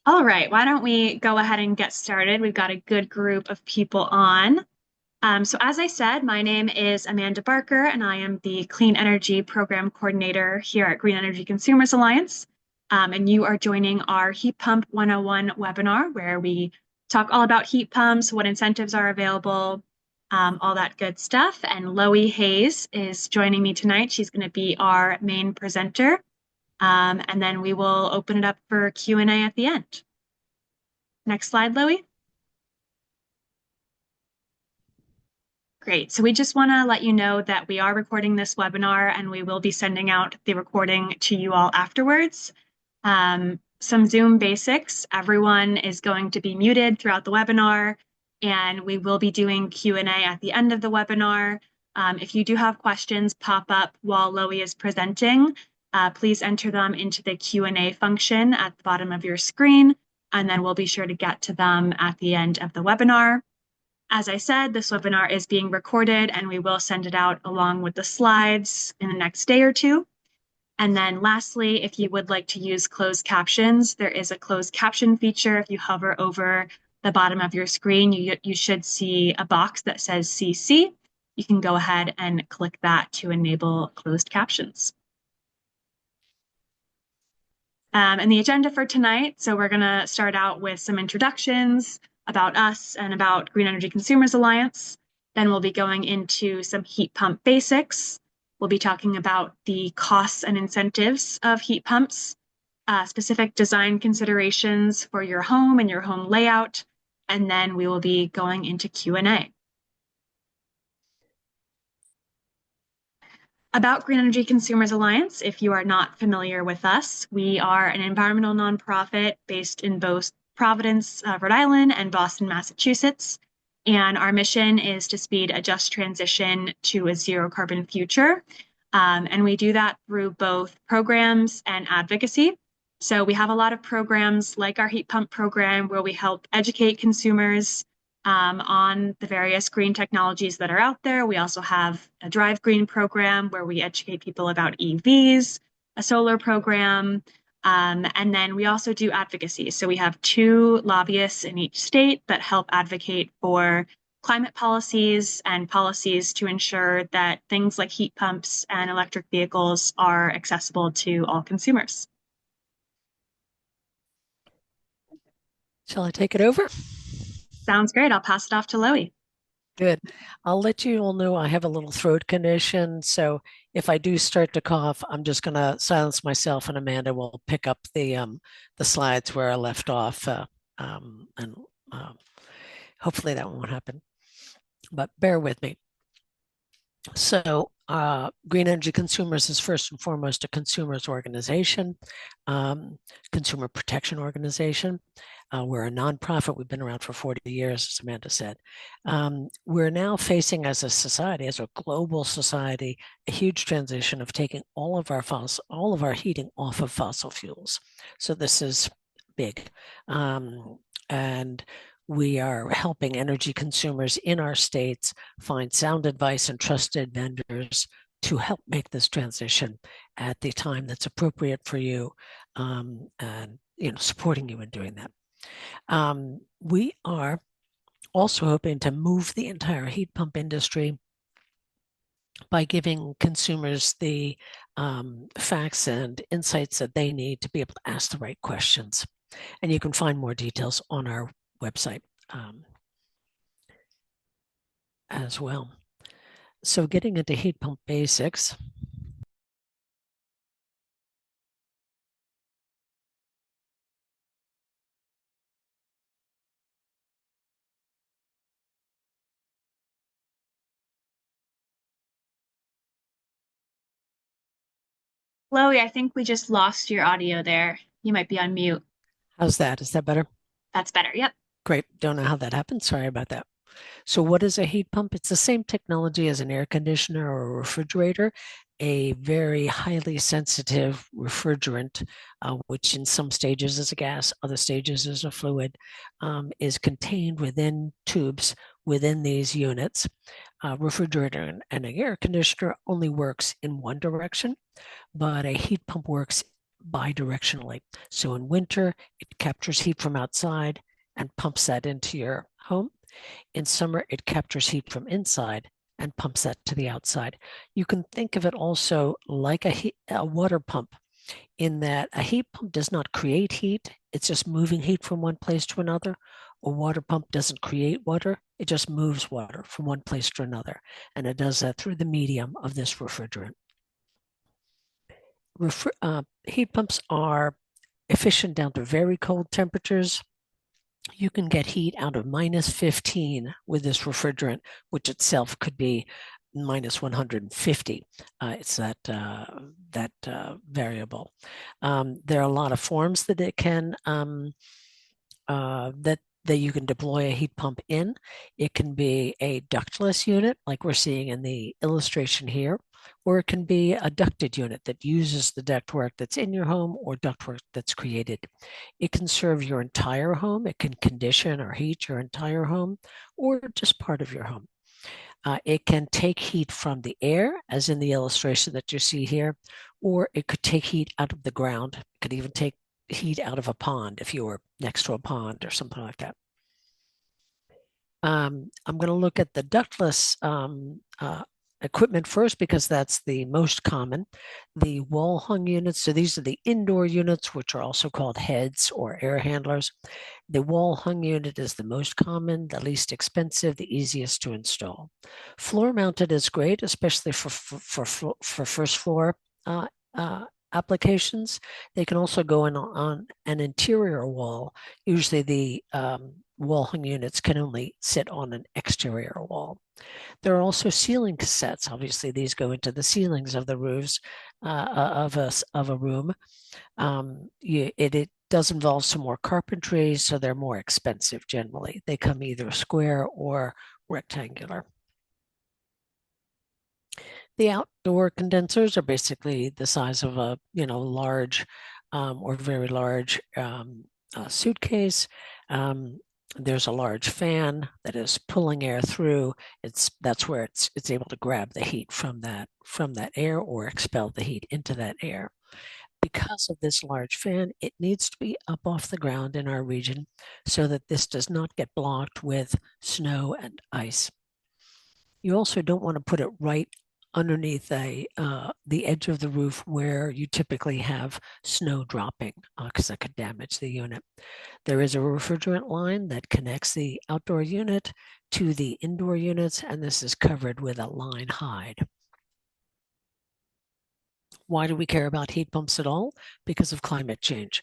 All right, why don't we go ahead and get started? We've got a good group of people on. So as I said, my name is Amanda Barker, and I am the Clean Energy Program Coordinator here at Green Energy Consumers Alliance. And you are joining our Heat Pump 101 webinar, where we talk all about heat pumps, what incentives are available, all that good stuff. And Loie Hayes is joining me tonight. She's going to be our main presenter. And then we will open it up for Q&A at the end. Next slide, Loie. Great. So we just want to let you know that we are recording this webinar and we will be sending out the recording to you all afterwards. Some Zoom basics. Everyone is going to be muted throughout the webinar, and we will be doing Q&A at the end of the webinar. If you do have questions pop up while Loie is presenting, please enter them into the Q&A function at the bottom of your screen, and then we'll be sure to get to them at the end of the webinar. As I said, this webinar is being recorded and we will send it out along with the slides in the next day or two. And then lastly, if you would like to use closed captions, there is a closed caption feature. If you hover over the bottom of your screen, you should see a box that says CC. You can go ahead and click that to enable closed captions. And the agenda for tonight, so we're going to start out with some introductions about us and about Green Energy Consumers Alliance. Then we'll be going into some heat pump basics. We'll be talking about the costs and incentives of heat pumps, specific design considerations for your home and your home layout, and then we will be going into Q&A. About Green Energy Consumers Alliance, if you are not familiar with us, we are an environmental nonprofit based in both Providence, Rhode Island, and Boston, Massachusetts. And our mission is to speed a just transition to a zero carbon future. And we do that through both programs and advocacy. So we have a lot of programs like our heat pump program where we help educate consumers on the various green technologies that are out there. We also have a Drive Green program where we educate people about EVs, a solar program, and then we also do advocacy. So we have 2 lobbyists in each state that help advocate for climate policies and policies to ensure that things like heat pumps and electric vehicles are accessible to all consumers. Shall I take it over? Sounds great. I'll pass it off to Loie. Good. I'll let you all know I have a little throat condition, so if I do start to cough, I'm just going to silence myself, and Amanda will pick up the slides where I left off, and hopefully that won't happen. But bear with me. So, Green Energy Consumers is first and foremost a consumers organization, consumer protection organization. We're a nonprofit. We've been around for 40 years, as Amanda said. We're now facing as a society, as a global society, a huge transition of taking all of our heating off of fossil fuels. So this is big. And we are helping energy consumers in our states find sound advice and trusted vendors to help make this transition at the time that's appropriate for you, and supporting you in doing that. We are also hoping to move the entire heat pump industry by giving consumers the facts and insights that they need to be able to ask the right questions. And you can find more details on our website as well. So getting into heat pump basics. Loie, I think we just lost your audio there. You might be on mute. How's that? Is that better? That's better. Yep. Great. Don't know how that happened. Sorry about that. So what is a heat pump? It's the same technology as an air conditioner or a refrigerator, a very highly sensitive refrigerant, which in some stages is a gas, other stages is a fluid, is contained within tubes within these units. Refrigerator and an air conditioner only works in one direction, but a heat pump works bidirectionally. So in winter, it captures heat from outside and pumps that into your home. In summer, it captures heat from inside and pumps that to the outside. You can think of it also like a water pump, in that a heat pump does not create heat, it's just moving heat from one place to another. A water pump doesn't create water, it just moves water from one place to another. And it does that through the medium of this refrigerant. Heat pumps are efficient down to very cold temperatures. You can get heat out of -15 with this refrigerant, which itself could be -150. It's that variable. There are a lot of forms that it can that you can deploy a heat pump in. It can be a ductless unit, like we're seeing in the illustration here, or it can be a ducted unit that uses the ductwork that's in your home or ductwork that's created. It can serve your entire home. It can condition or heat your entire home or just part of your home. It can take heat from the air, as in the illustration that you see here, or it could take heat out of the ground. It could even take heat out of a pond if you were next to a pond or something like that. I'm going to look at the ductless equipment first because that's the most common. The wall hung units, so these are the indoor units, which are also called heads or air handlers. The wall hung unit is the most common, the least expensive, the easiest to install. Floor mounted is great, especially for first floor applications. They can also go in on an interior wall. Usually the wall hung units can only sit on an exterior wall. There are also ceiling cassettes. Obviously, these go into the ceilings of the roofs of a room. It does involve some more carpentry, so they're more expensive generally. They come either square or rectangular. The outdoor condensers are basically the size of a large or very large suitcase. There's a large fan that is pulling air through. That's where it's able to grab the heat from that air or expel the heat into that air. Because of this large fan, it needs to be up off the ground in our region so that this does not get blocked with snow and ice. You also don't want to put it right underneath the edge of the roof where you typically have snow dropping, because that could damage the unit. There is a refrigerant line that connects the outdoor unit to the indoor units, and this is covered with a line hide. Why do we care about heat pumps at all? Because of climate change.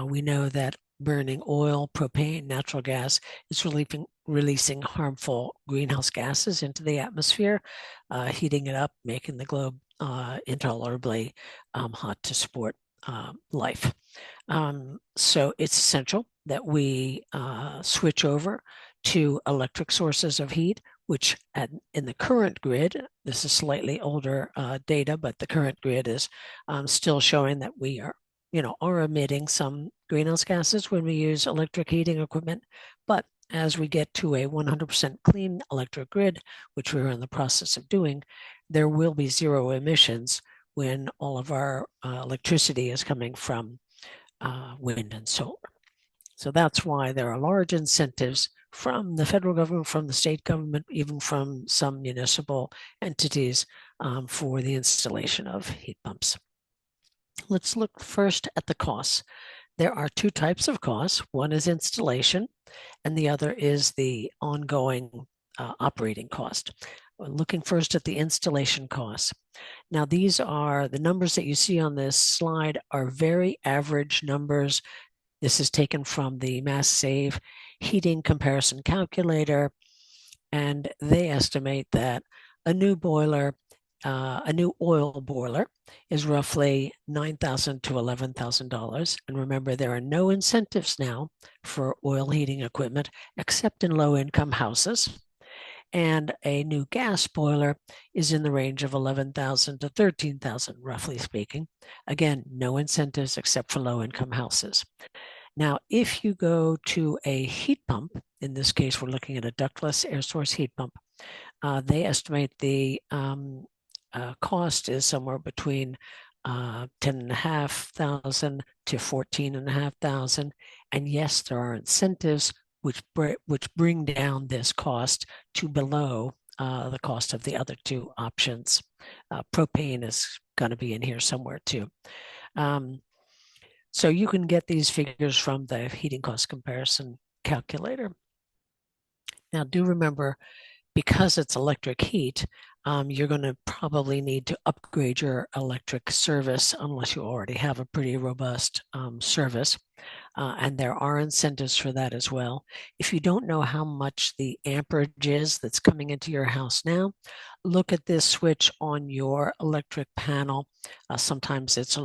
We know that burning oil, propane, natural gas is releasing harmful greenhouse gases into the atmosphere, heating it up, making the globe intolerably hot to support life. So it's essential that we switch over to electric sources of heat, which in the current grid, this is slightly older data, but the current grid is still showing that we are emitting some greenhouse gases when we use electric heating equipment. But as we get to a 100% clean electric grid, which we're in the process of doing, there will be zero emissions when all of our electricity is coming from wind and solar. So that's why there are large incentives from the federal government, from the state government, even from some municipal entities for the installation of heat pumps. Let's look first at the costs. There are two types of costs. One is installation, and the other is the ongoing operating cost. Looking first at the installation costs. Now, these are the numbers that you see on this slide are very average numbers. This is taken from the Mass Save Heating Comparison Calculator, and they estimate that a new boiler, a new oil boiler, is roughly $9,000 to $11,000. And remember, there are no incentives now for oil heating equipment except in low-income houses. And a new gas boiler is in the range of $11,000 to $13,000, roughly speaking. Again, no incentives except for low-income houses. Now, if you go to a heat pump, in this case, we're looking at a ductless air source heat pump, they estimate the cost is somewhere between 10,500 to 14,500. And yes, there are incentives which bring down this cost to below the cost of the other two options. Propane is going to be in here somewhere too. So you can get these figures from the heating cost comparison calculator. Now, do remember, because it's electric heat, you're going to probably need to upgrade your electric service unless you already have a pretty robust service. And there are incentives for that as well. If you don't know how much the amperage is that's coming into your house now, look at this switch on your electric panel. Sometimes it's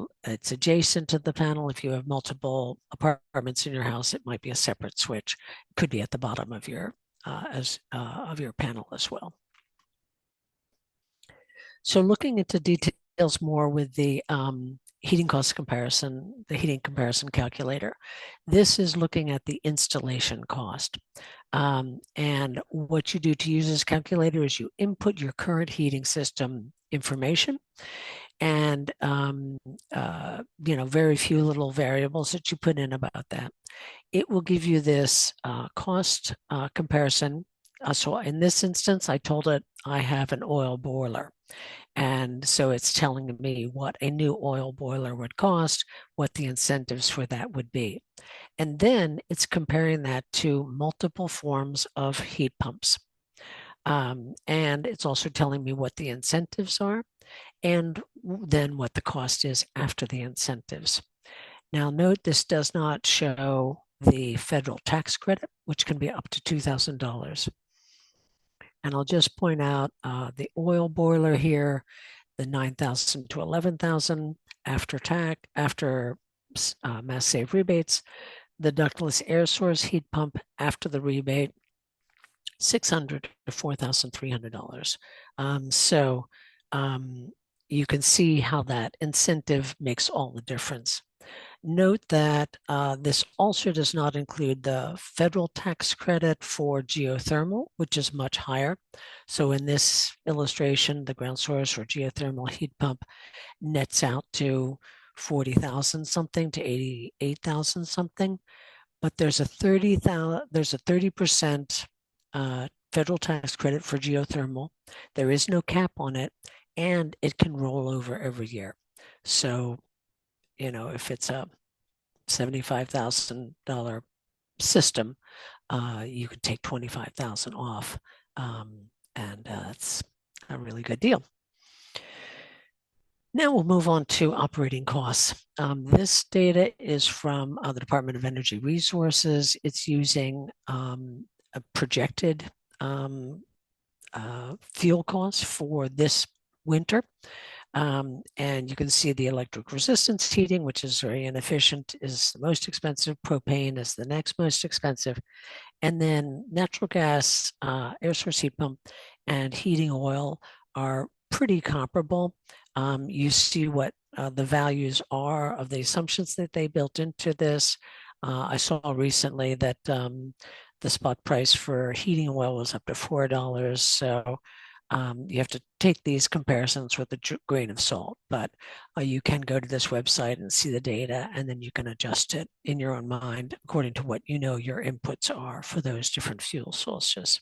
adjacent to the panel. If you have multiple apartments in your house, it might be a separate switch. It could be at the bottom of your panel as well. So looking into details more with the heating cost comparison, the heating comparison calculator, this is looking at the installation cost. And what you do to use this calculator is you input your current heating system information and very few little variables that you put in about that. It will give you this cost comparison. So in this instance, I told it I have an oil boiler. And so it's telling me what a new oil boiler would cost, what the incentives for that would be. And then it's comparing that to multiple forms of heat pumps. And it's also telling me what the incentives are and then what the cost is after the incentives. Now note, this does not show the federal tax credit, which can be up to $2,000. And I'll just point out the oil boiler here, the 9,000 to 11,000 after tax, after Mass Save rebates. The ductless air source heat pump after the rebate, $600 to $4,300. You can see how that incentive makes all the difference. Note that this also does not include the federal tax credit for geothermal, which is much higher. So in this illustration, the ground source or geothermal heat pump nets out to 40,000 something to 88,000 something, but there's a 30% federal tax credit for geothermal. There is no cap on it, and it can roll over every year. So, if it's a $75,000 system, you could take 25,000 off, and that's a really good deal. Now we'll move on to operating costs. This data is from the Department of Energy Resources. It's using a projected fuel costs for this winter. And you can see the electric resistance heating, which is very inefficient, is the most expensive. Propane is the next most expensive. And then natural gas, air source heat pump, and heating oil are pretty comparable. You see what the values are of the assumptions that they built into this. I saw recently that the spot price for heating oil was up to $4. So you have to take these comparisons with a grain of salt, but you can go to this website and see the data, and then you can adjust it in your own mind according to what your inputs are for those different fuel sources.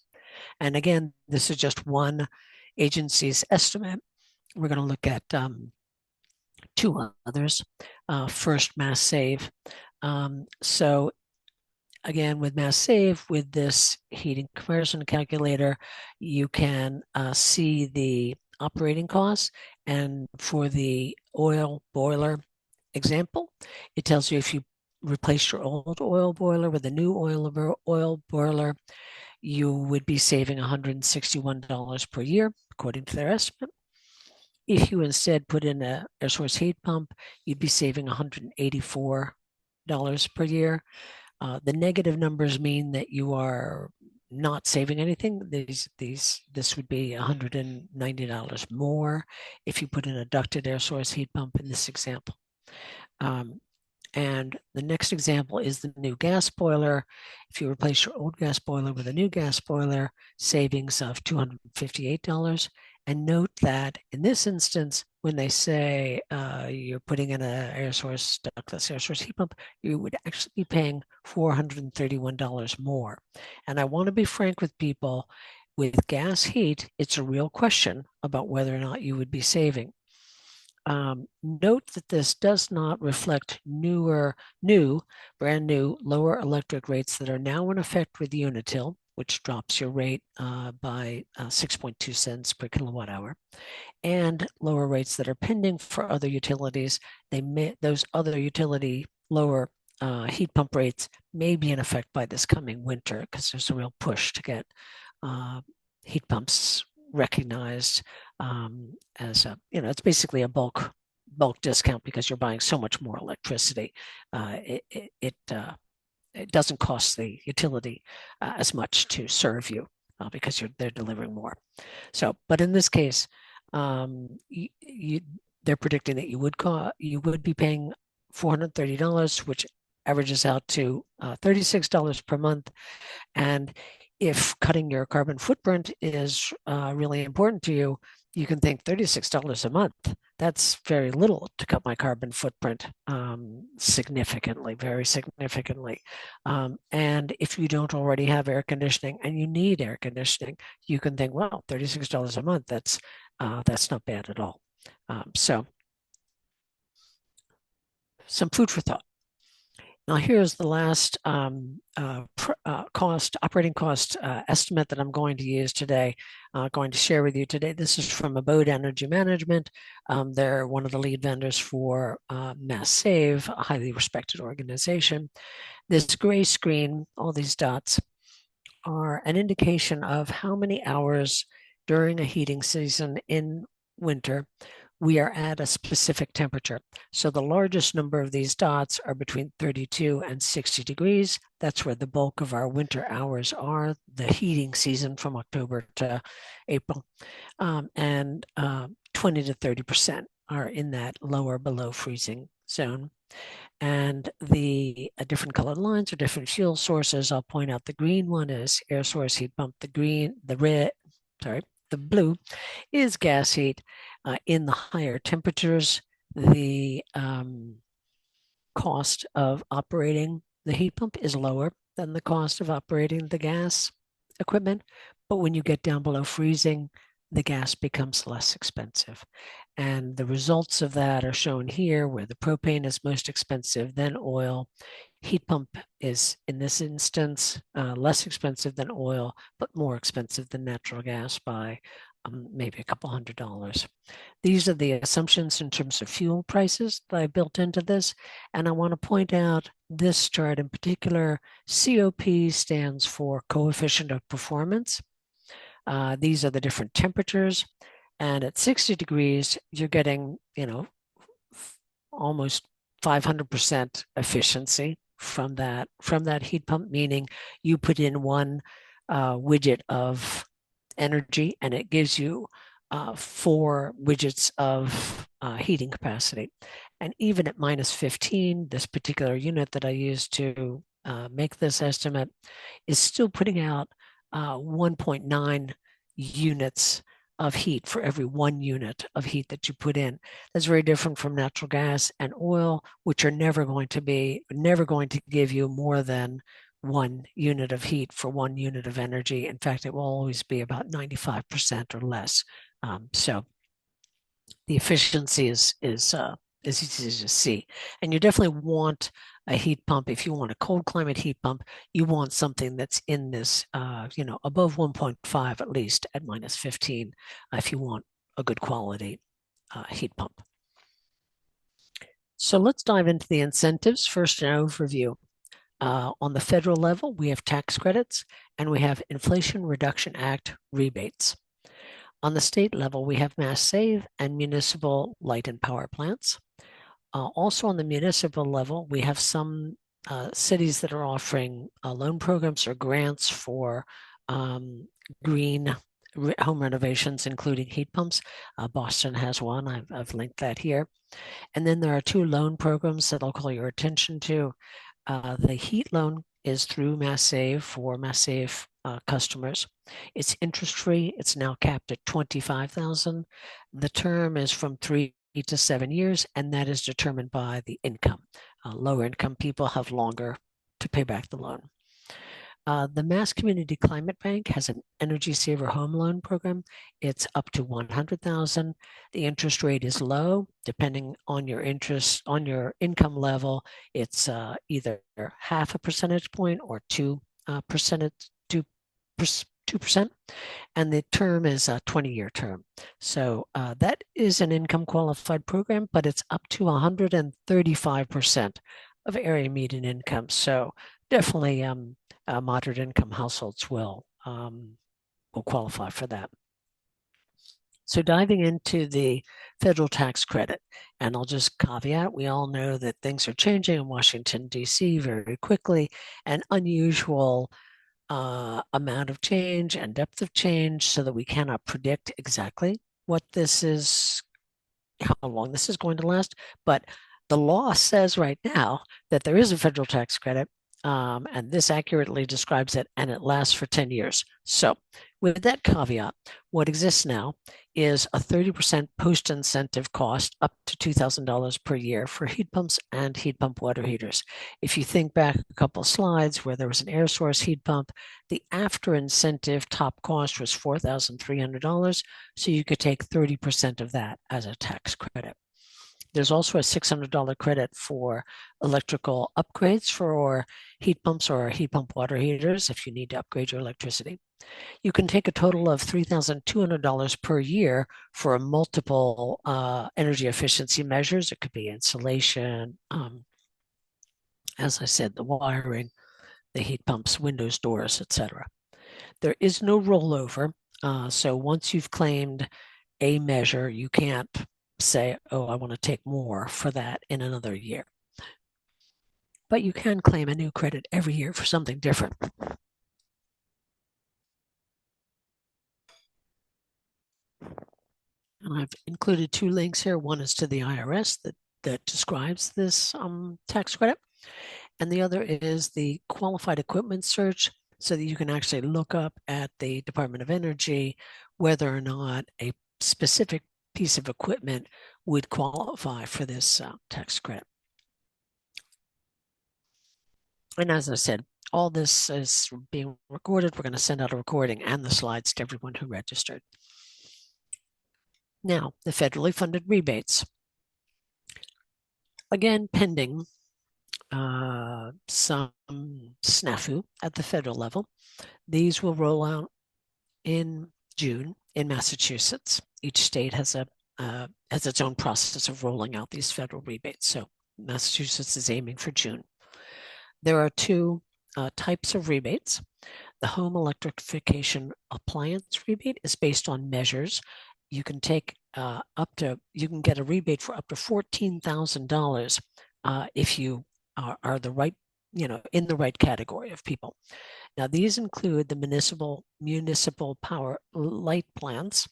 And again, this is just one agency's estimate. We're going to look at two others. First, Mass Save. So again, with Mass Save, with this heating comparison calculator, you can see the operating costs. And for the oil boiler example, it tells you if you replace your old oil boiler with a new oil boiler, you would be saving $161 per year, according to their estimate. If you instead put in an air source heat pump, you'd be saving $184 per year. The negative numbers mean that you are not saving anything. This would be $190 more if you put in a ducted air source heat pump in this example. And the next example is the new gas boiler. If you replace your old gas boiler with a new gas boiler, savings of $258. And note that in this instance, when they say you're putting in an air source ductless air source heat pump, you would actually be paying $431 more. And I want to be frank with people, with gas heat, it's a real question about whether or not you would be saving. Note that this does not reflect brand new, lower electric rates that are now in effect with Unitil, which drops your rate by 6.2 cents per kilowatt hour, and lower rates that are pending for other utilities. Those other utility lower heat pump rates may be in effect by this coming winter, because there's a real push to get heat pumps recognized as it's basically a bulk discount because you're buying so much more electricity. It doesn't cost the utility as much to serve you because they're delivering more. So, but in this case, they're predicting that you would be paying $430, which averages out to $36 per month. And if cutting your carbon footprint is really important to you, you can think $36 a month. That's very little to cut my carbon footprint significantly, very significantly. And if you don't already have air conditioning and you need air conditioning, you can think, well, $36 a month, that's not bad at all. So some food for thought. Now here's the last operating cost estimate that I'm going to use today, going to share with you today. This is from Abode Energy Management. They're one of the lead vendors for Mass Save, a highly respected organization. This gray screen, all these dots, are an indication of how many hours during a heating season in winter we are at a specific temperature. So the largest number of these dots are between 32 and 60 degrees. That's where the bulk of our winter hours are, the heating season from October to April. And 20 to 30% are in that lower below freezing zone. And the different colored lines are different fuel sources. I'll point out the green one is air source heat pump. The blue is gas heat. In the higher temperatures, the cost of operating the heat pump is lower than the cost of operating the gas equipment. But when you get down below freezing, the gas becomes less expensive. And the results of that are shown here, where the propane is most expensive, then oil. Heat pump is, in this instance, less expensive than oil, but more expensive than natural gas by maybe a couple $100. These are the assumptions in terms of fuel prices that I built into this. And I want to point out this chart in particular. COP stands for coefficient of performance. These are the different temperatures. And at 60 degrees, you're getting, almost 500% efficiency from that heat pump, meaning you put in one widget of energy and it gives you 4 widgets of heating capacity. And even at -15, this particular unit that I used to make this estimate is still putting out 1.9 units of heat for every 1 unit of heat that you put in. That's very different from natural gas and oil, which are never going to give you more than 1 unit of heat for 1 unit of energy. In fact, it will always be about 95% or less. So the efficiency is easy to see. And you definitely want a heat pump. If you want a cold climate heat pump, you want something that's in this, above 1.5 at least at -15 if you want a good quality heat pump. So let's dive into the incentives. First, an overview. On the federal level, we have tax credits and we have Inflation Reduction Act rebates. On the state level, we have Mass Save and municipal light and power plants. Also on the municipal level, we have some cities that are offering loan programs or grants for green home renovations, including heat pumps. Boston has one. I've linked that here. And then there are 2 loan programs that I'll call your attention to. The heat loan is through Mass Save for Mass Save customers. It's interest free. It's now capped at $25,000. The term is from 3 to 7 years, and that is determined by the income. Lower income people have longer to pay back the loan. The Mass Community Climate Bank has an Energy Saver Home Loan Program. It's up to $100,000. The interest rate is low, depending on your interest, on your income level. It's either half a percentage point or 2%, 2%, and the term is a 20-year term. So that is an income qualified program, but it's up to 135% of area median income. So definitely moderate income households will qualify for that. So diving into the federal tax credit, and I'll just caveat, we all know that things are changing in Washington, D.C. very quickly, and unusual amount of change and depth of change so that we cannot predict exactly what this is, how long this is going to last. But the law says right now that there is a federal tax credit, and this accurately describes it, and it lasts for 10 years. So with that caveat, what exists now is a 30% post-incentive cost up to $2,000 per year for heat pumps and heat pump water heaters. If you think back a couple of slides where there was an air source heat pump, the after incentive top cost was $4,300, so you could take 30% of that as a tax credit. There's also a $600 credit for electrical upgrades for heat pumps or heat pump water heaters if you need to upgrade your electricity. You can take a total of $3,200 per year for multiple energy efficiency measures. It could be insulation, as I said, the wiring, the heat pumps, windows, doors, etc. There is no rollover. So once you've claimed a measure, you can't say, oh, I want to take more for that in another year. But you can claim a new credit every year for something different. And I've included two links here. One is to the IRS that describes this tax credit. And the other is the qualified equipment search so that you can actually look up at the Department of Energy whether or not a specific piece of equipment would qualify for this tax credit. And as I said, all this is being recorded. We're going to send out a recording and the slides to everyone who registered. Now, the federally funded rebates. Again, pending some snafu at the federal level. These will roll out in June in Massachusetts. Each state has its own process of rolling out these federal rebates. So Massachusetts is aiming for June. There are two types of rebates. The home electrification appliance rebate is based on measures. You can take you can get a rebate for up to $14,000 if you are the right, in the right category of people. Now, these include the municipal power light plants.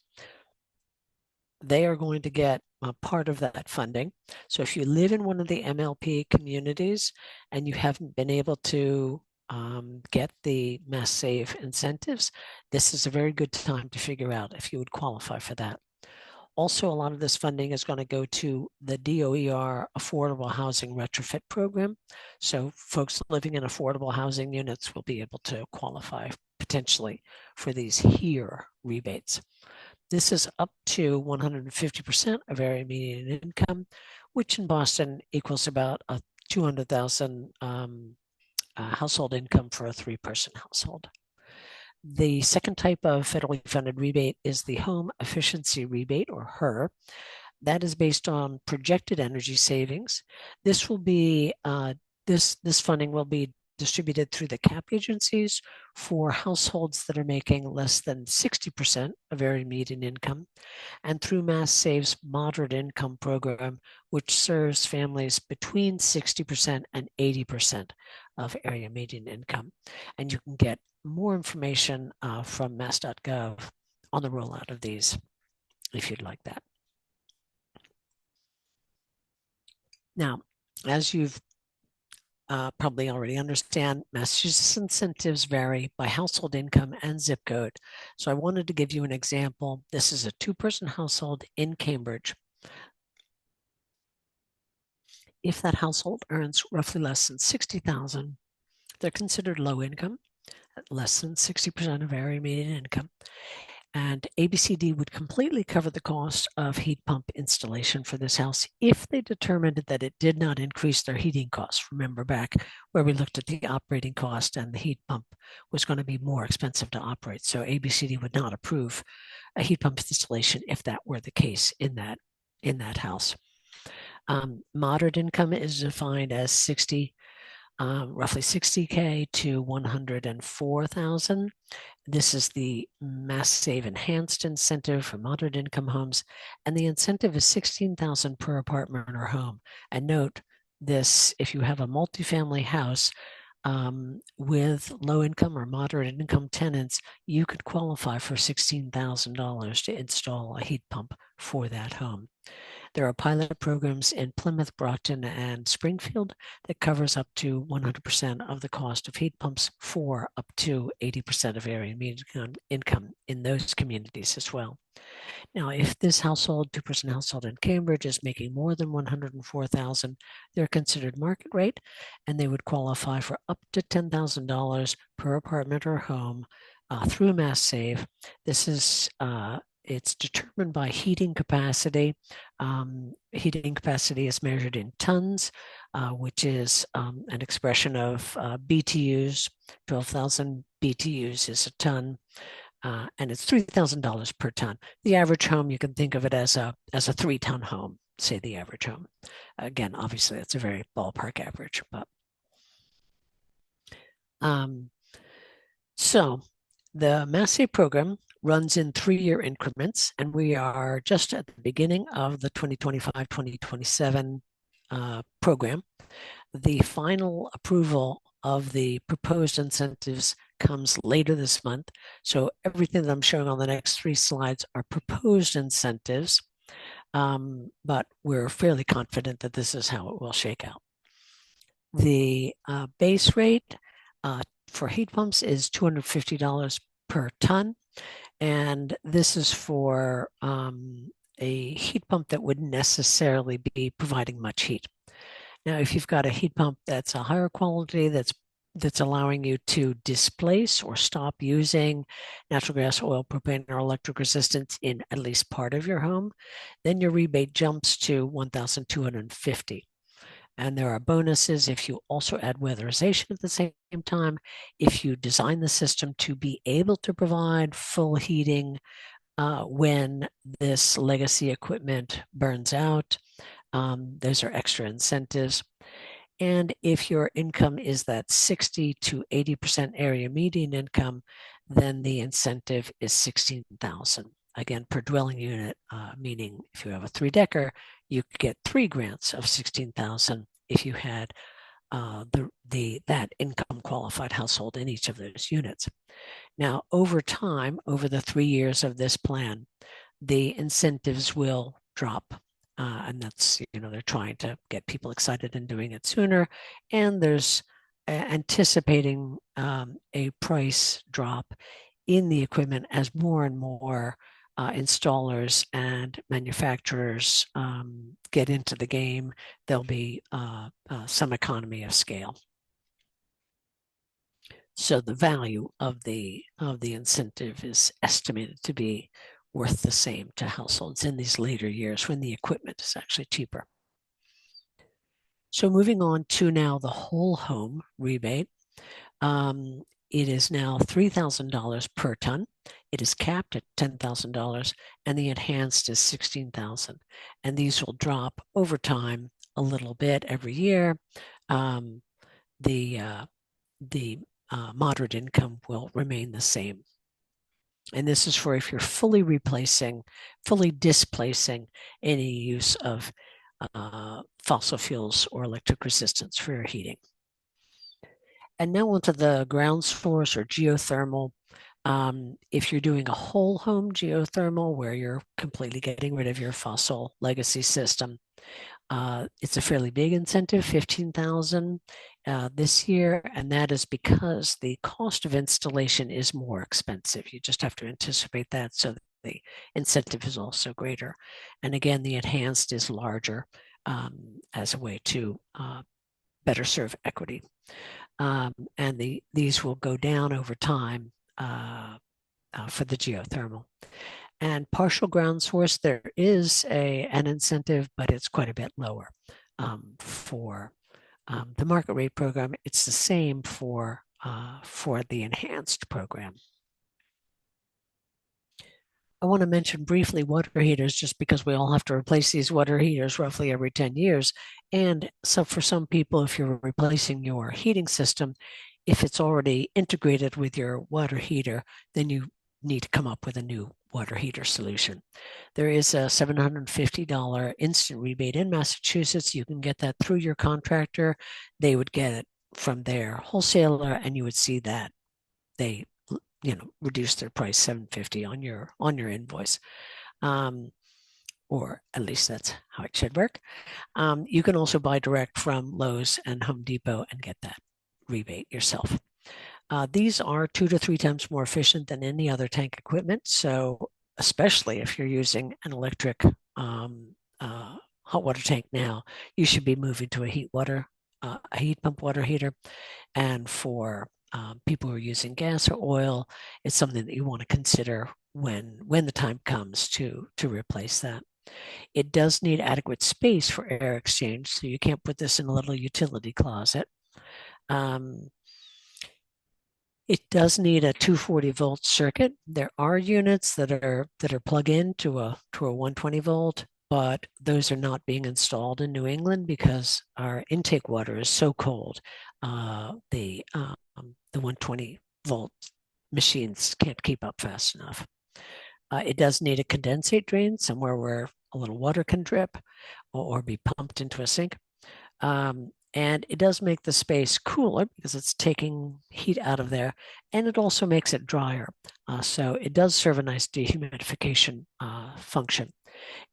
They are going to get a part of that funding. So if you live in one of the MLP communities and you haven't been able to get the Mass Save incentives, this is a very good time to figure out if you would qualify for that. Also, a lot of this funding is going to go to the DOER Affordable Housing Retrofit Program. So folks living in affordable housing units will be able to qualify potentially for these HERE rebates. This is up to 150% of area median income, which in Boston equals about a $200,000 household income for a 3-person household. The second type of federally funded rebate is the Home Efficiency Rebate, or HER. That is based on projected energy savings. This will be this funding will be distributed through the CAP agencies for households that are making less than 60% of area median income, and through Mass Save's Moderate Income Program, which serves families between 60% and 80% of area median income. And you can get more information from mass.gov on the rollout of these if you'd like that. Now, as you've probably already understand, Massachusetts incentives vary by household income and zip code. So I wanted to give you an example. This is a two-person household in Cambridge. If that household earns roughly less than 60,000, they're considered low income, at less than 60% of area median income. And ABCD would completely cover the cost of heat pump installation for this house if they determined that it did not increase their heating costs. Remember back where we looked at the operating cost and the heat pump was going to be more expensive to operate. So ABCD would not approve a heat pump installation if that were the case in that house. Moderate income is defined as roughly 60K to 104,000. This is the Mass Save Enhanced incentive for moderate income homes, and the incentive is 16,000 per apartment or home. And note this: if you have a multifamily house with low income or moderate income tenants, you could qualify for $16,000 to install a heat pump for that home. There are pilot programs in Plymouth, Broughton, and Springfield that covers up to 100% of the cost of heat pumps for up to 80% of area median income in those communities as well. Now, if this household, two-person household in Cambridge, is making more than 104,000, they're considered market rate, and they would qualify for up to $10,000 per apartment or home through Mass Save. This is it's determined by heating capacity. Heating capacity is measured in tons, which is an expression of BTUs. 12,000 BTUs is a ton. And it's $3,000 per ton. The average home, you can think of it as a 3-ton home, say the average home. Again, obviously, that's a very ballpark average. But so the Mass Save program runs in 3-year increments, and we are just at the beginning of the 2025-2027 program. The final approval of the proposed incentives comes later this month. So everything that I'm showing on the next 3 slides are proposed incentives, but we're fairly confident that this is how it will shake out. The base rate for heat pumps is $250 per ton. And this is for a heat pump that wouldn't necessarily be providing much heat. Now, if you've got a heat pump that's a higher quality, that's allowing you to displace or stop using natural gas, oil, propane, or electric resistance in at least part of your home, then your rebate jumps to $1,250. And there are bonuses if you also add weatherization at the same time, if you design the system to be able to provide full heating when this legacy equipment burns out. Those are extra incentives. And if your income is that 60 to 80% area median income, then the incentive is 16,000. Again, per dwelling unit, meaning if you have a 3-decker, you get 3 grants of 16,000 if you had that income qualified household in each of those units. Now, over time, over the 3 years of this plan, the incentives will drop. And that's, they're trying to get people excited and doing it sooner. And there's anticipating a price drop in the equipment as more and more installers and manufacturers get into the game. There'll be some economy of scale. So the value of the incentive is estimated to be worth the same to households in these later years when the equipment is actually cheaper. So moving on to now the whole home rebate. It is now $3,000 per ton. It is capped at $10,000, and the enhanced is $16,000. And these will drop over time a little bit every year. The moderate income will remain the same. And this is for if you're fully displacing any use of fossil fuels or electric resistance for your heating. And now onto the ground source or geothermal. If you're doing a whole home geothermal where you're completely getting rid of your fossil legacy system, it's a fairly big incentive, $15,000, this year, and that is because the cost of installation is more expensive. You just have to anticipate that, so that the incentive is also greater. And again, the enhanced is larger as a way to better serve equity. And these will go down over time for the geothermal. And partial ground source, there is an incentive, but it's quite a bit lower for the market rate program. It's the same for the enhanced program. I want to mention briefly water heaters, just because we all have to replace these water heaters roughly every 10 years. And so for some people, if you're replacing your heating system, if it's already integrated with your water heater, then you need to come up with a new water heater solution. There is a $750 instant rebate in Massachusetts. You can get that through your contractor. They would get it from their wholesaler, and you would see that they reduce their price $750 on your invoice. Or at least that's how it should work. You can also buy direct from Lowe's and Home Depot and get that rebate yourself. These are 2 to 3 times more efficient than any other tank equipment. So especially if you're using an electric hot water tank now, you should be moving to a heat pump water heater. And for people who are using gas or oil, it's something that you want to consider when the time comes to replace that. It does need adequate space for air exchange, so you can't put this in a little utility closet. It does need a 240-volt circuit. There are units that are plug in to a 120 volt, but those are not being installed in New England because our intake water is so cold. The 120 volt machines can't keep up fast enough. It does need a condensate drain, somewhere where a little water can drip or be pumped into a sink. And it does make the space cooler because it's taking heat out of there, and it also makes it drier. So it does serve a nice dehumidification function.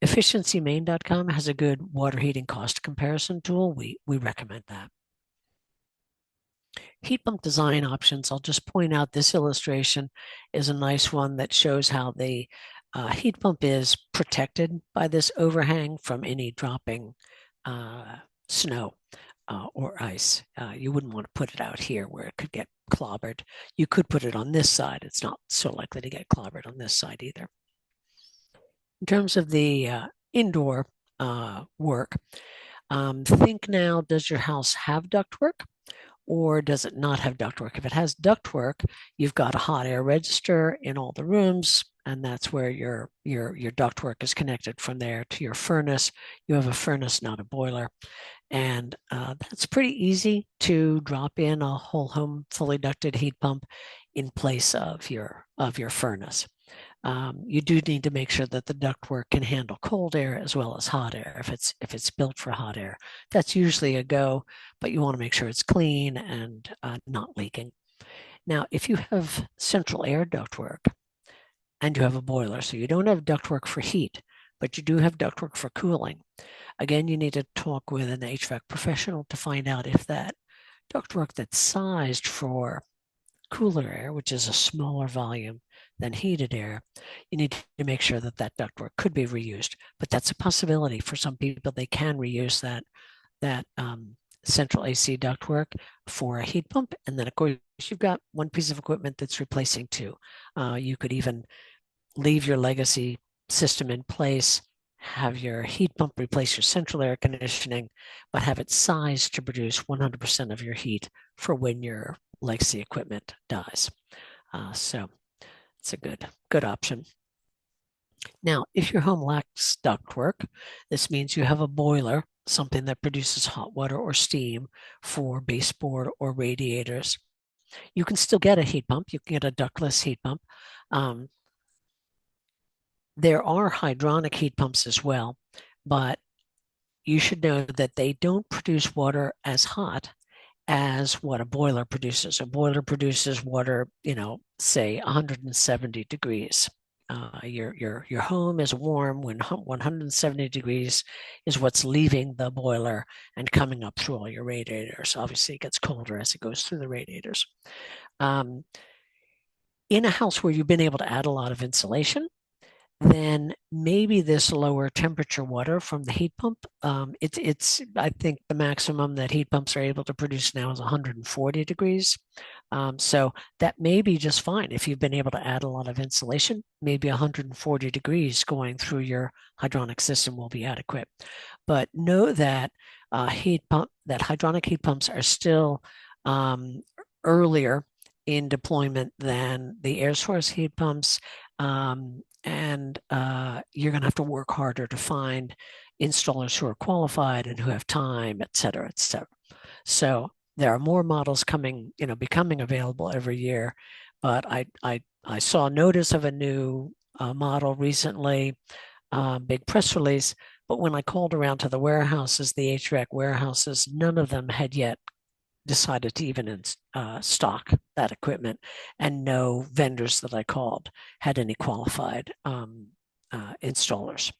EfficiencyMain.com has a good water heating cost comparison tool. We recommend that. Heat pump design options. I'll just point out this illustration is a nice one that shows how the heat pump is protected by this overhang from any dropping snow or ice. You wouldn't want to put it out here where it could get clobbered. You could put it on this side. It's not so likely to get clobbered on this side either. In terms of the indoor work, think now, does your house have ductwork? Or does it not have ductwork? If it has ductwork, you've got a hot air register in all the rooms, and that's where your ductwork is connected from there to your furnace. You have a furnace, not a boiler. And that's pretty easy to drop in a whole home fully ducted heat pump in place of your furnace. You do need to make sure that the ductwork can handle cold air as well as hot air. If it's built for hot air, that's usually a go, but you want to make sure it's clean and not leaking. Now, if you have central air ductwork and you have a boiler, so you don't have ductwork for heat, but you do have ductwork for cooling, again, you need to talk with an HVAC professional to find out if that ductwork that's sized for cooler air, which is a smaller volume than heated air, you need to make sure that that ductwork could be reused. But that's a possibility for some people. They can reuse that central AC ductwork for a heat pump. And then, of course, you've got one piece of equipment that's replacing two. You could even leave your legacy system in place, have your heat pump replace your central air conditioning, but have it sized to produce 100% of your heat for when your legacy equipment dies. So it's a good option. Now, if your home lacks ductwork, this means you have a boiler, something that produces hot water or steam for baseboard or radiators. You can still get a heat pump. You can get a ductless heat pump. There are hydronic heat pumps as well, but you should know that they don't produce water as hot as what a boiler produces. A boiler produces water, say 170 degrees Your home is warm when 170 degrees is what's leaving the boiler and coming up through all your radiators. Obviously, it gets colder as it goes through the radiators. Um, in a house where you've been able to add a lot of insulation, then maybe this lower temperature water from the heat pump, it's I think the maximum that heat pumps are able to produce now is 140 degrees. So that may be just fine. If you've been able to add a lot of insulation, maybe 140 degrees going through your hydronic system will be adequate. But know that hydronic heat pumps are still earlier in deployment than the air source heat pumps. And you're going to have to work harder to find installers who are qualified and who have time, et cetera, et cetera. So there are more models becoming available every year. But I saw notice of a new model recently, big press release. But when I called around to the warehouses, the HVAC warehouses, none of them had yet decided to even stock that equipment, and no vendors that I called had any qualified installers,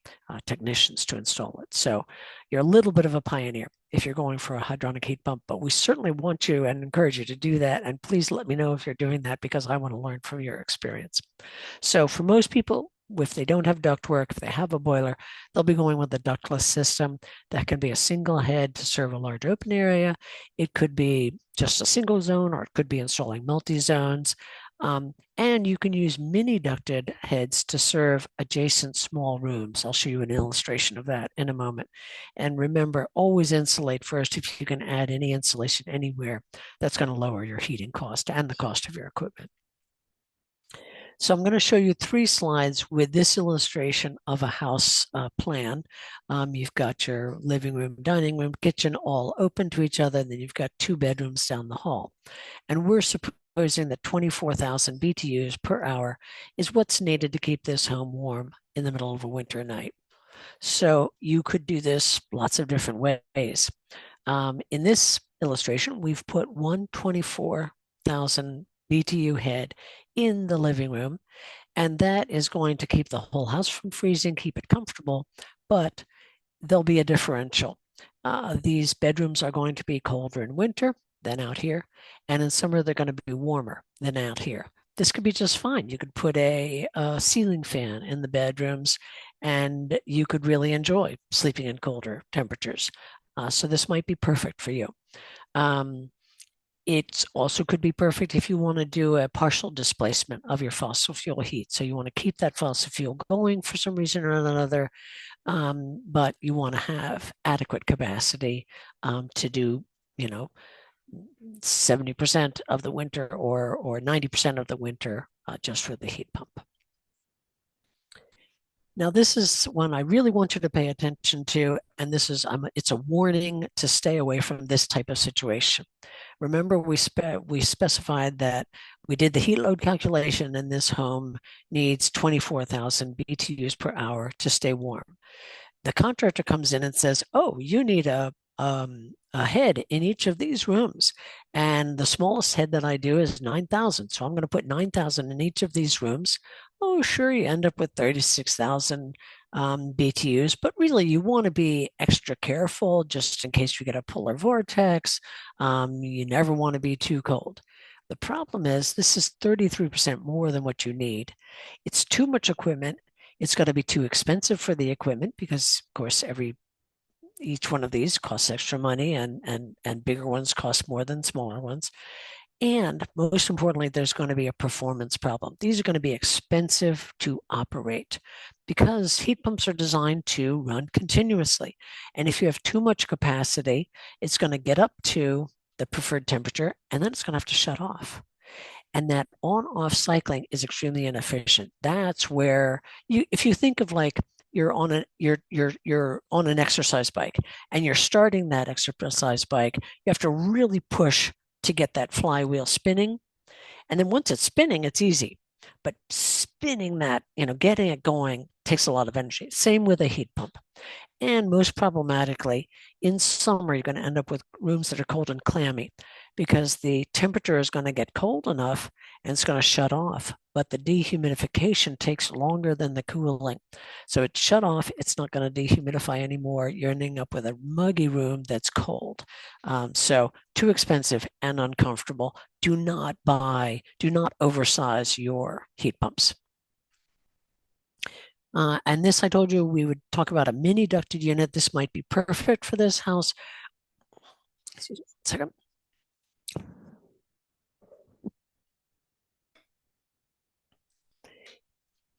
technicians to install it. So you're a little bit of a pioneer if you're going for a hydronic heat pump, but we certainly want you and encourage you to do that. And please let me know if you're doing that, because I want to learn from your experience. So for most people, if they don't have ductwork, if they have a boiler, they'll be going with a ductless system. That can be a single head to serve a large open area. It could be just a single zone, or it could be installing multi-zones. And you can use mini ducted heads to serve adjacent small rooms. I'll show you an illustration of that in a moment. And remember, always insulate first. If you can add any insulation anywhere, that's going to lower your heating cost and the cost of your equipment. So I'm going to show you 3 slides with this illustration of a house plan. You've got your living room, dining room, kitchen all open to each other, and then you've got 2 bedrooms down the hall. And we're supposing that 24,000 BTUs per hour is what's needed to keep this home warm in the middle of a winter night. So you could do this lots of different ways. In this illustration, we've put 124,000 BTU head in the living room, and that is going to keep the whole house from freezing, keep it comfortable, but there'll be a differential. These bedrooms are going to be colder in winter than out here, and in summer they're going to be warmer than out here. This could be just fine. You could put a ceiling fan in the bedrooms, and you could really enjoy sleeping in colder temperatures. So this might be perfect for you. It also could be perfect if you want to do a partial displacement of your fossil fuel heat. So you want to keep that fossil fuel going for some reason or another, but you want to have adequate capacity to do, 70% of the winter or 90% of the winter just for the heat pump. Now, this is one I really want you to pay attention to, and it's a warning to stay away from this type of situation. Remember, we specified that we did the heat load calculation, and this home needs 24,000 BTUs per hour to stay warm. The contractor comes in and says, "Oh, you need a head in each of these rooms, and the smallest head that I do is 9,000, so I'm going to put 9,000 in each of these rooms." Oh, sure, you end up with 36,000 BTUs, but really you want to be extra careful just in case you get a polar vortex. You never want to be too cold. The problem is this is 33% more than what you need. It's too much equipment. It's going to be too expensive for the equipment because, of course, each one of these costs extra money, and bigger ones cost more than smaller ones. And most importantly, there's going to be a performance problem. These are going to be expensive to operate because heat pumps are designed to run continuously. And if you have too much capacity, it's going to get up to the preferred temperature, and then it's going to have to shut off. And that on-off cycling is extremely inefficient. That's where if you think of like you're on an exercise bike and you're starting that exercise bike, you have to really push to get that flywheel spinning. And then once it's spinning, it's easy. But spinning that, getting it going takes a lot of energy. Same with a heat pump. And most problematically, in summer, you're going to end up with rooms that are cold and clammy. because the temperature is going to get cold enough and it's going to shut off. But the dehumidification takes longer than the cooling. So it's shut off, it's not going to dehumidify anymore. You're ending up with a muggy room that's cold. So too expensive and uncomfortable. Do not oversize your heat pumps. And this, I told you we would talk about a mini ducted unit. This might be perfect for this house. Excuse me, 1 second.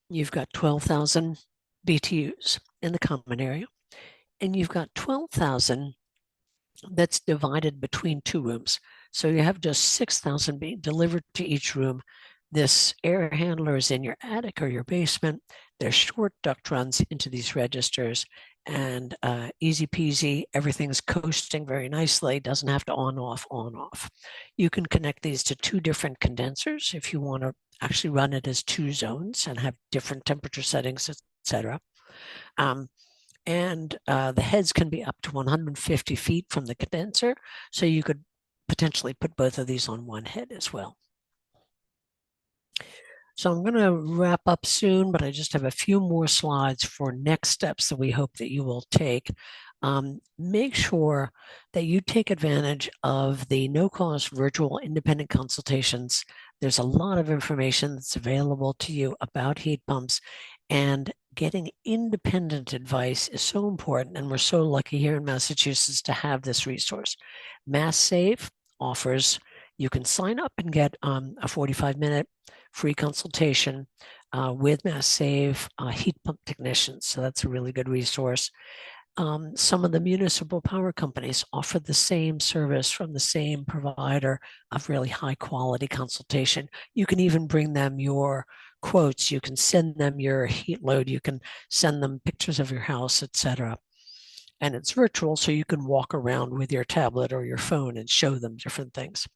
You've got 12,000 BTUs in the common area, and you've got 12,000 that's divided between 2 rooms. So you have just 6,000 being delivered to each room. This air handler is in your attic or your basement. There's short duct runs into these registers, and easy peasy, everything's coasting very nicely, doesn't have to on off. You can connect these to 2 different condensers if you want to actually run it as 2 zones and have different temperature settings, etc. And the heads can be up to 150 feet from the condenser, so you could potentially put both of these on one head as well. So I'm going to wrap up soon, but I just have a few more slides for next steps that we hope that you will take. Make sure that you take advantage of the no-cost virtual independent consultations. There's a lot of information that's available to you about heat pumps, and getting independent advice is so important, and we're so lucky here in Massachusetts to have this resource. Mass Save offers, you can sign up and get a 45-minute free consultation with Mass Save heat pump technicians. So that's a really good resource. Some of the municipal power companies offer the same service from the same provider of really high quality consultation. You can even bring them your quotes. You can send them your heat load. You can send them pictures of your house, etc. And it's virtual, so you can walk around with your tablet or your phone and show them different things.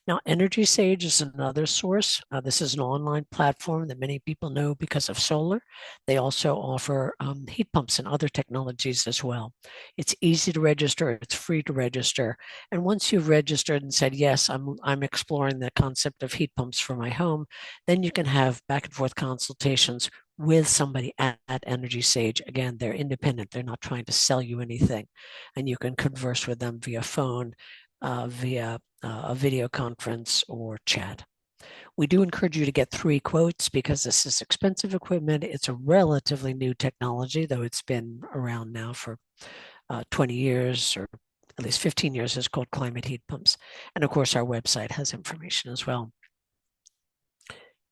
Now, Energy Sage is another source. This is an online platform that many people know because of solar. They also offer heat pumps and other technologies as well. It's easy to register. It's free to register. And once you've registered and said, yes, I'm exploring the concept of heat pumps for my home, then you can have back and forth consultations with somebody at Energy Sage. Again, they're independent. They're not trying to sell you anything. And you can converse with them via phone, via a video conference or chat. We do encourage you to get 3 quotes because this is expensive equipment. It's a relatively new technology, though it's been around now for 20 years or at least 15 years. It's called Climate Heat Pumps. And of course, our website has information as well.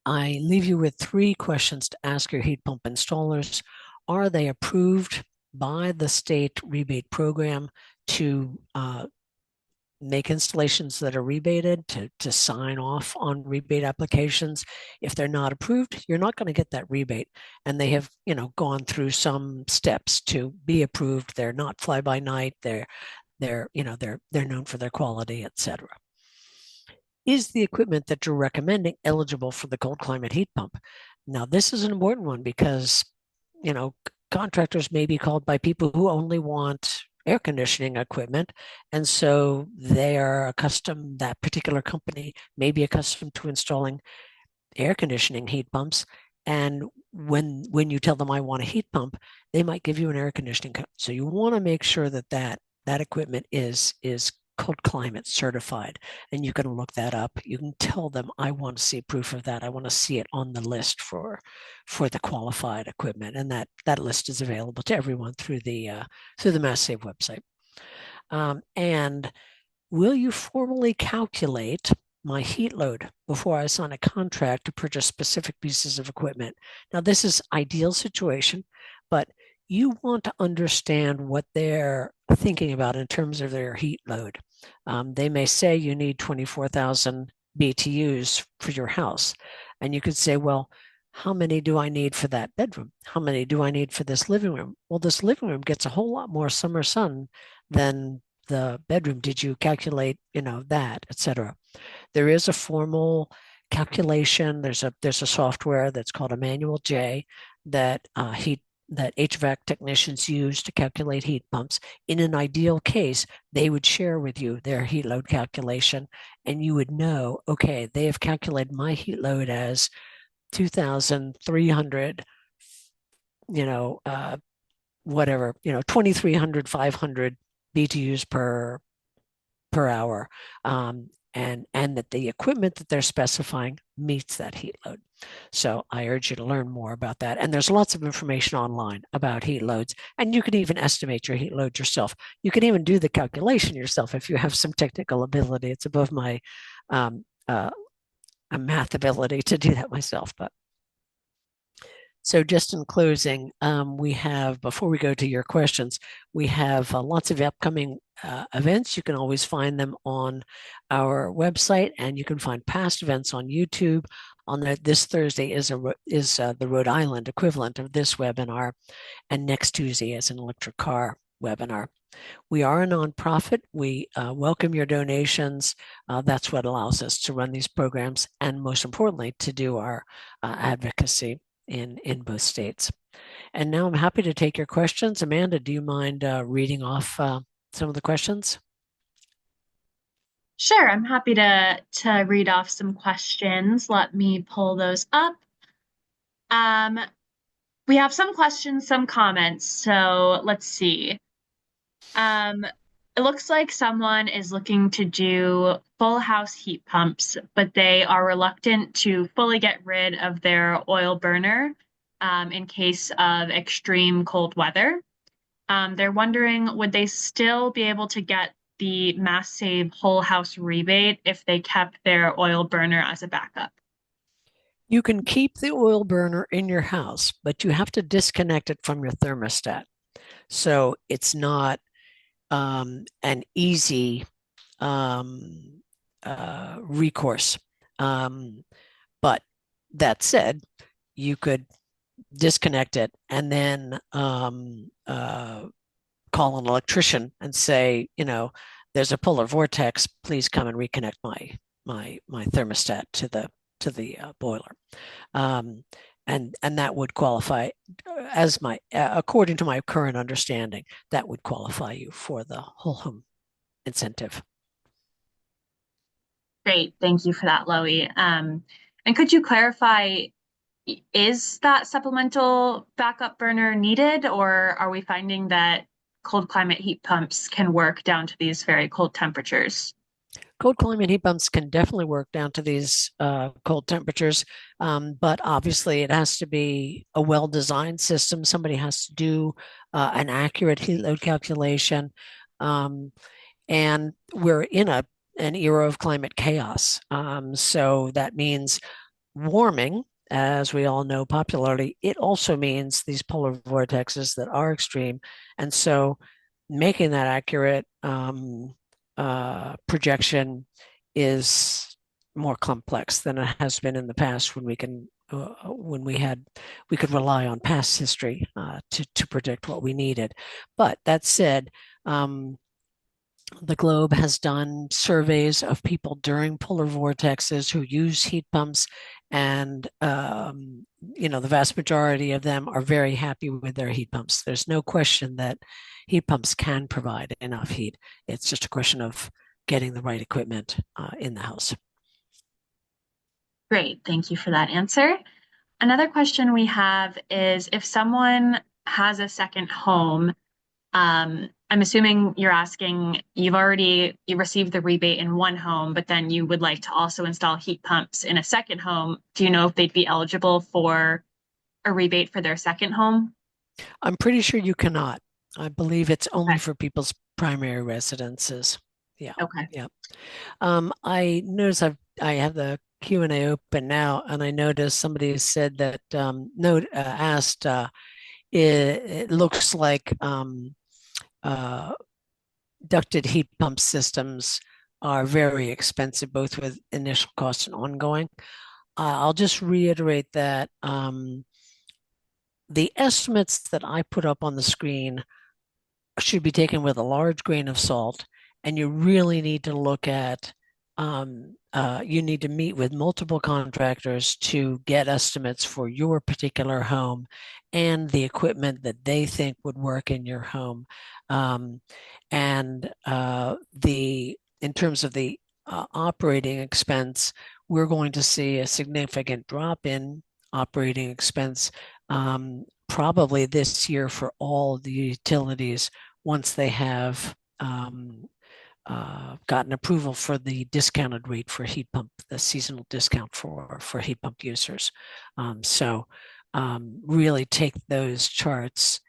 I leave you with 3 questions to ask your heat pump installers. Are they approved by the state rebate program to make installations that are rebated, to sign off on rebate applications? If they're not approved, you're not going to get that rebate. And they have, gone through some steps to be approved. They're not fly by night. They're known for their quality, etc. Is the equipment that you're recommending eligible for the cold climate heat pump? Now, this is an important one because, contractors may be called by people who only want air conditioning equipment. And so they are accustomed, that particular company may be accustomed to installing air conditioning heat pumps. And when you tell them, I want a heat pump, they might give you an air conditioning. So you want to make sure that equipment is cold climate certified. And you can look that up. You can tell them, I want to see proof of that. I want to see it on the list for the qualified equipment. And that list is available to everyone through the Mass Save website. And will you formally calculate my heat load before I sign a contract to purchase specific pieces of equipment? Now, this is ideal situation, but you want to understand what they're thinking about in terms of their heat load. They may say you need 24,000 BTUs for your house. And you could say, well, how many do I need for that bedroom? How many do I need for this living room? Well, this living room gets a whole lot more summer sun than the bedroom. Did you calculate, that, etc.? There is a formal calculation. There's a software that's called Emmanuel J that heat that HVAC technicians use to calculate heat pumps. In an ideal case, they would share with you their heat load calculation, and you would know, okay, they have calculated my heat load as 2,300, whatever, 2,300, 500 BTUs per hour, and that the equipment that they're specifying meets that heat load. So I urge you to learn more about that. And there's lots of information online about heat loads, and you can even estimate your heat load yourself. You can even do the calculation yourself if you have some technical ability. It's above my math ability to do that myself, but. So just in closing, we have, before we go to your questions, we have lots of upcoming events. You can always find them on our website, and you can find past events on YouTube. This Thursday is the Rhode Island equivalent of this webinar, and next Tuesday is an electric car webinar. We are a nonprofit. We welcome your donations. That's what allows us to run these programs, and most importantly, to do our advocacy in both states. And now I'm happy to take your questions. Amanda, do you mind reading off some of the questions? Sure, I'm happy to read off some questions. Let me pull those up. We have some questions, some comments. So let's see. It looks like someone is looking to do full house heat pumps, but they are reluctant to fully get rid of their oil burner in case of extreme cold weather. They're wondering, would they still be able to get the Mass Save whole house rebate if they kept their oil burner as a backup? You can keep the oil burner in your house, but you have to disconnect it from your thermostat. So it's not an easy recourse. But that said, you could disconnect it and then call an electrician and say, there's a polar vortex. Please come and reconnect my thermostat to the boiler. And that would qualify as according to my current understanding, that would qualify you for the whole home incentive. Great, thank you for that, Loie. And could you clarify, is that supplemental backup burner needed, or are we finding that cold climate heat pumps can work down to these very cold temperatures? Cold climate heat pumps can definitely work down to these cold temperatures, but obviously it has to be a well-designed system. Somebody has to do an accurate heat load calculation, and we're in an era of climate chaos. So that means warming, as we all know popularly. It also means these polar vortexes that are extreme, and so making that accurate projection is more complex than it has been in the past when we could rely on past history to predict what we needed. But that said, the Globe has done surveys of people during polar vortexes who use heat pumps, and the vast majority of them are very happy with their heat pumps. There's no question that heat pumps can provide enough heat. It's just a question of getting the right equipment in the house. Great, thank you for that answer. Another question we have is, if someone has a second home, I'm assuming you're asking, you received the rebate in one home, but then you would like to also install heat pumps in a second home. Do you know if they'd be eligible for a rebate for their second home? I'm pretty sure you cannot. I believe it's only Okay. for people's primary residences. Yeah. Okay. Yeah. I notice I have the Q&A open now, and I noticed somebody said that asked it looks like ducted heat pump systems are very expensive, both with initial costs and ongoing. I'll just reiterate that the estimates that I put up on the screen should be taken with a large grain of salt, and you really need to look at you need to meet with multiple contractors to get estimates for your particular home and the equipment that they think would work in your home. Um, and the in terms of the operating expense, we're going to see a significant drop in operating expense probably this year for all the utilities once they have gotten approval for the discounted rate for heat pump, the seasonal discount for heat pump users. Really take those charts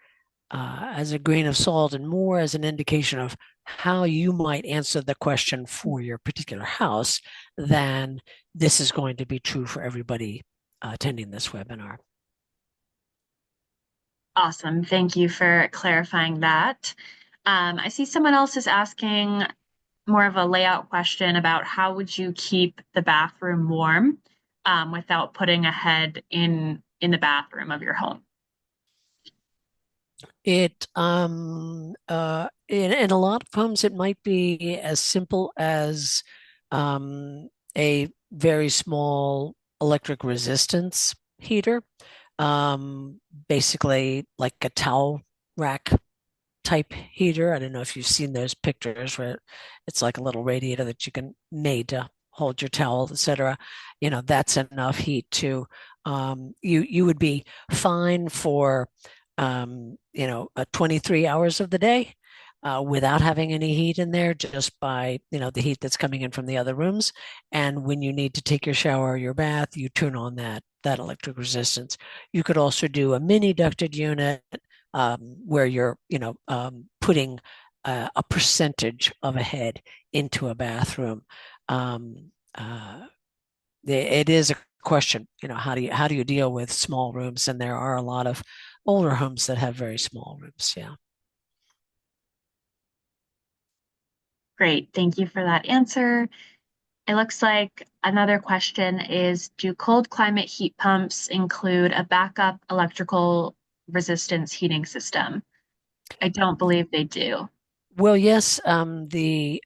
as a grain of salt and more as an indication of how you might answer the question for your particular house than this is going to be true for everybody attending this webinar. Awesome. Thank you for clarifying that. I see someone else is asking more of a layout question about how would you keep the bathroom warm without putting a head in the bathroom of your home? In a lot of homes, it might be as simple as a very small electric resistance heater, basically like a towel rack type heater. I don't know if you've seen those pictures where it's like a little radiator that you can made to hold your towel, etc. You know, that's enough heat to you would be fine for 23 hours of the day without having any heat in there, just by the heat that's coming in from the other rooms. And when you need to take your shower or your bath, you turn on that electric resistance. You could also do a mini ducted unit where you're putting a percentage of a head into a bathroom. It is a question, how do you deal with small rooms? And there are a lot of older homes that have very small rooms. Yeah. Great. Thank you for that answer. It looks like another question is, do cold climate heat pumps include a backup electrical resistance heating system? I don't believe they do. Well, yes, the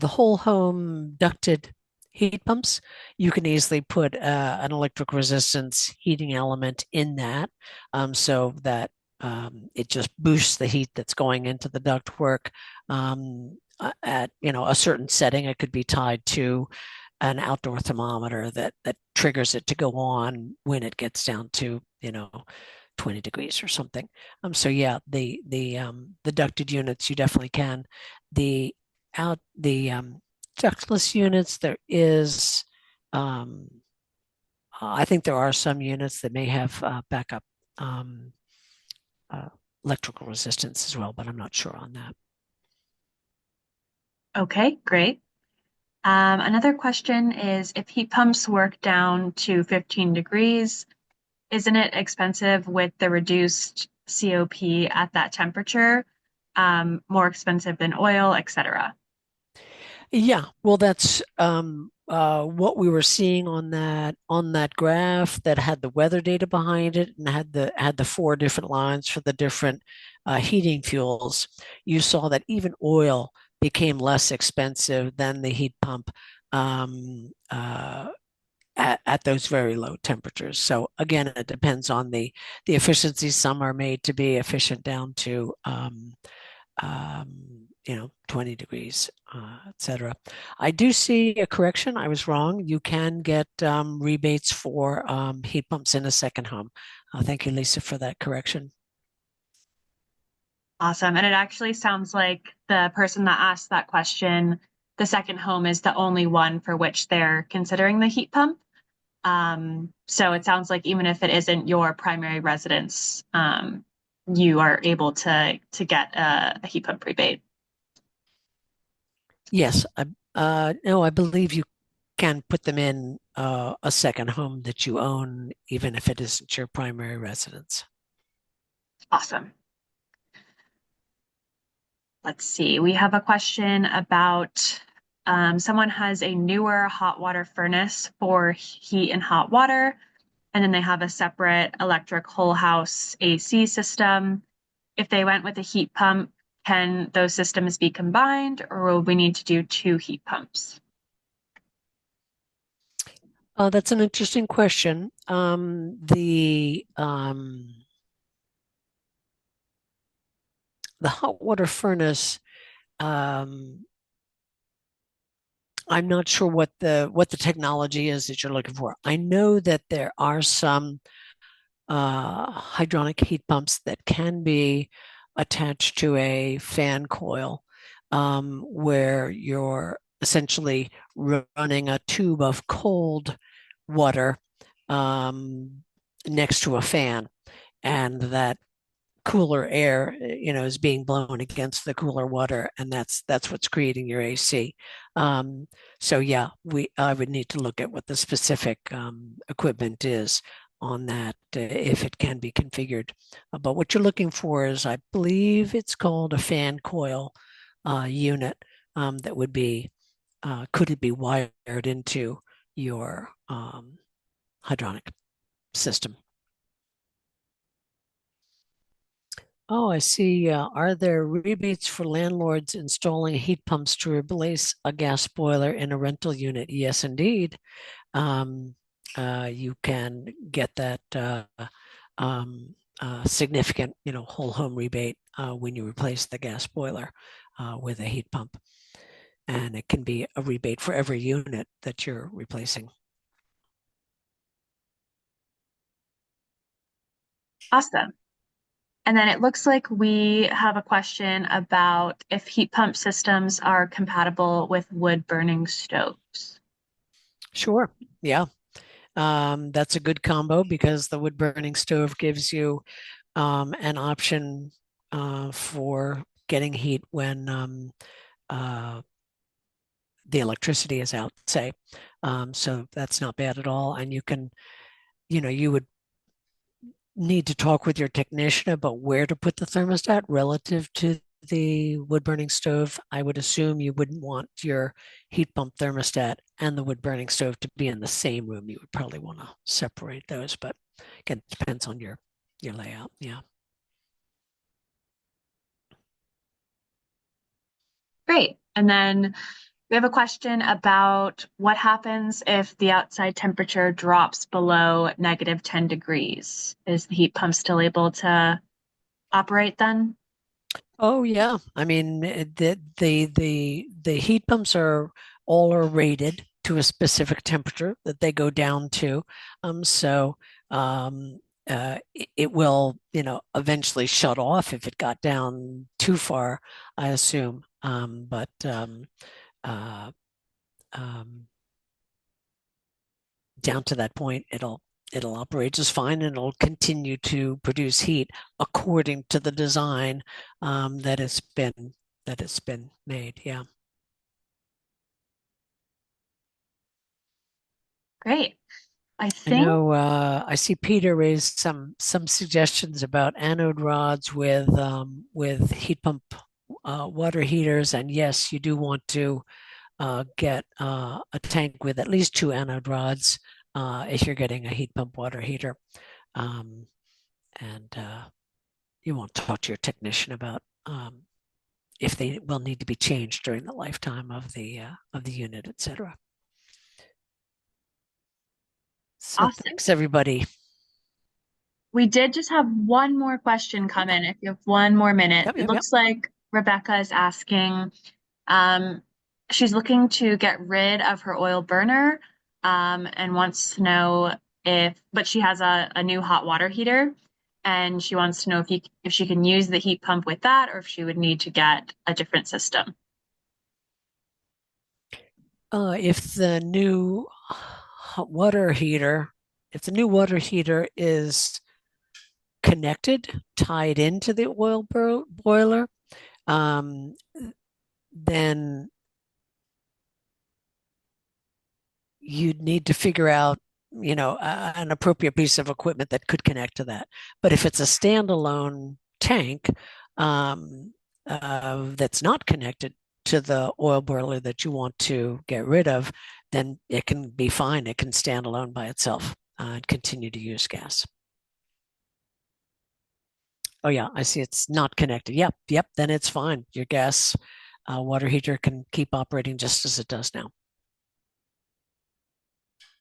whole home ducted heat pumps, you can easily put an electric resistance heating element in that, so that it just boosts the heat that's going into the ductwork at a certain setting. It could be tied to an outdoor thermometer that triggers it to go on when it gets down to 20 degrees or something. So yeah, the ducted units you definitely can. The ductless units, there is I think there are some units that may have backup um, uh, electrical resistance as well, but I'm not sure on that. Okay, great. Another question is, if heat pumps work down to 15 degrees, isn't it expensive with the reduced COP at that temperature? More expensive than oil, etc. Yeah, well, that's what we were seeing on that graph that had the weather data behind it and had the four different lines for the different heating fuels. You saw that even oil became less expensive than the heat pump um, at those very low temperatures. So again, it depends on the efficiency. Some are made to be efficient down to 20 degrees, etc. I do see a correction. I was wrong. You can get rebates for heat pumps in a second home. Thank you, Lisa, for that correction. Awesome. And it actually sounds like the person that asked that question, the second home is the only one for which they're considering the heat pump. So it sounds like even if it isn't your primary residence, you are able to get a heat pump rebate. Yes, no, I believe you can put them in a second home that you own, even if it isn't your primary residence. Awesome. Let's see. We have a question about someone has a newer hot water furnace for heat and hot water, and then they have a separate electric whole house AC system. If they went with a heat pump can those systems be combined, or will we need to do two heat pumps? That's an interesting question. The hot water furnace, um, I'm not sure what the technology is that you're looking for. I know that there are some hydronic heat pumps that can be attached to a fan coil, where you're essentially running a tube of cold water um, next to a fan, and that cooler air, is being blown against the cooler water, and that's what's creating your AC. So yeah, I would need to look at what the specific equipment is on that, if it can be configured. But what you're looking for is, I believe it's called a fan coil unit, that would be could it be wired into your hydronic system. Oh, I see. Are there rebates for landlords installing heat pumps to replace a gas boiler in a rental unit? Yes, indeed. Um, you can get that significant, whole home rebate when you replace the gas boiler with a heat pump. And it can be a rebate for every unit that you're replacing. Awesome. And then it looks like we have a question about if heat pump systems are compatible with wood burning stoves. Sure. Yeah. That's a good combo because the wood burning stove gives you an option for getting heat when the electricity is out, say. So that's not bad at all. And you would need to talk with your technician about where to put the thermostat relative to the wood burning stove. I would assume you wouldn't want your heat pump thermostat and the wood burning stove to be in the same room. You would probably want to separate those, but again, it depends on your layout. Yeah. Great. And then we have a question about what happens if the outside temperature drops below -10 degrees. Is the heat pump still able to operate then? Oh yeah. I mean, the heat pumps are rated to a specific temperature that they go down to. So it will, eventually shut off if it got down too far, I assume. But uh, um, down to that point, it'll operate just fine, and it'll continue to produce heat according to the design that it's been made. Yeah. Great. I I think, know. I see Peter raised some suggestions about anode rods with heat pump water heaters, and yes, you do want to get a tank with at least two anode rods if you're getting a heat pump water heater. Um, and you want to talk to your technician about if they will need to be changed during the lifetime of the unit, etc. So awesome. thanks, everybody. We did just have one more question come in. If you have one more minute, Yep, it yep, yep. looks like Rebecca is asking, um, she's looking to get rid of her oil burner, and wants to know but she has a new hot water heater, and she wants to know if she can use the heat pump with that, or if she would need to get a different system. If the new hot water heater, if the new water heater is connected, tied into the oil boiler, um, then you'd need to figure out, an appropriate piece of equipment that could connect to that. But if it's a standalone tank that's not connected to the oil boiler that you want to get rid of, then it can be fine. It can stand alone by itself and continue to use gas. Oh yeah, I see it's not connected. Yep, yep, then it's fine. Your gas water heater can keep operating just as it does now.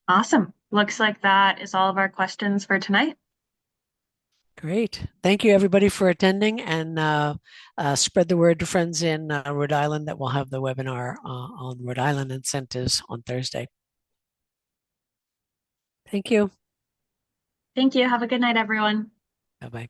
Awesome. Looks like that is all of our questions for tonight. Great. Thank you, everybody, for attending, and spread the word to friends in Rhode Island that we'll have the webinar on Rhode Island incentives on Thursday. Thank you. Thank you. Have a good night, everyone. Bye bye.